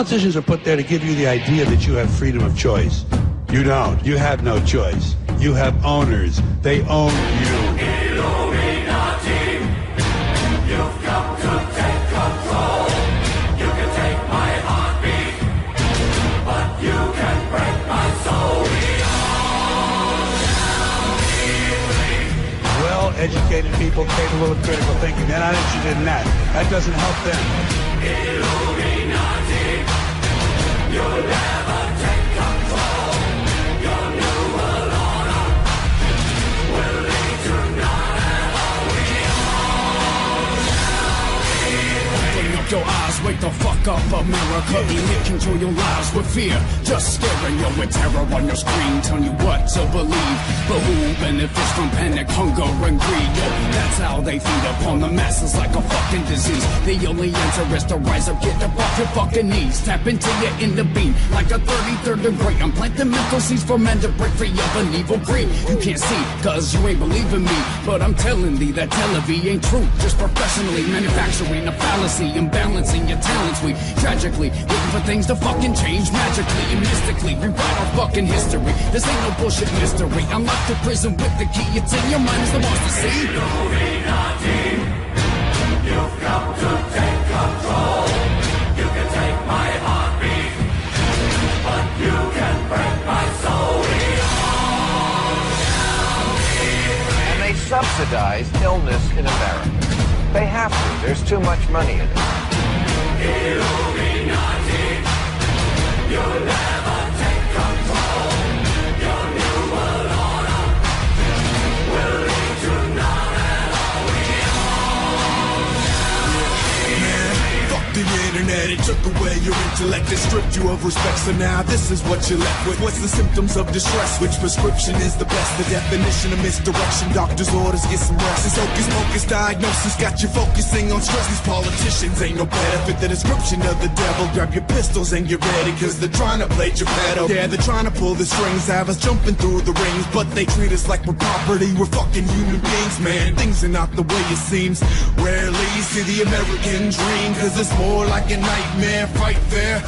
politicians are put there to give you the idea that you have freedom of choice. You don't. You have no choice. You have owners. They own you. Illuminati, you've come to take control. You can take my heartbeat, but you can break my soul. Well-educated people capable of critical thinking. They're not interested in that. That doesn't help them. Illuminati, you'll never take control. Your new world order will lead to none at all. Open up your eyes, wake the fuck up, America. Elite control your lives with fear, just scaring you with terror on your screen, telling you what to believe. But who benefits from panic, hunger, and greed? Yo, that's how they feed upon the masses like a fucking disease. The only answer is to rise up, get up off your fucking knees. Tap into your inner being like a 33rd degree. I'm planting mental seeds for men to break free of an evil greed. You can't see, cause you ain't believing me, but I'm telling thee that television ain't true. Just professionally manufacturing a fallacy, imbalancing your talents. We tragically waiting for things to fucking change magically and mystically. Rewrite our fucking history. This ain't no bullshit mystery. I'm locked to prison with the key. It's in your mind, it's the most to see. Illuminati, you've come to take control. You can take my heartbeat, but you can break my soul. And they subsidize illness in America. They have to. There's too much money in it. Illuminati, you'll never take control. Your new world order will lead to none at all. Fuck the internet, it took away your intellect and stripped you of respect. So now this is what you're left with. What's the symptoms of distress? Which prescription is the best? The definition of misdirection. Doctor's orders, get some rest. This hocus pocus diagnosis got you focusing on stress. These politicians ain't no better. Fit the description of the devil. Grab your pistols and get ready, cause they're trying to play Geppetto. Yeah, they're trying to pull the strings, have us jumping through the rings, but they treat us like we're property. We're fucking human beings, man. Things are not the way it seems. Rarely see the American dream, cause it's more like a nightmare. Fight fair.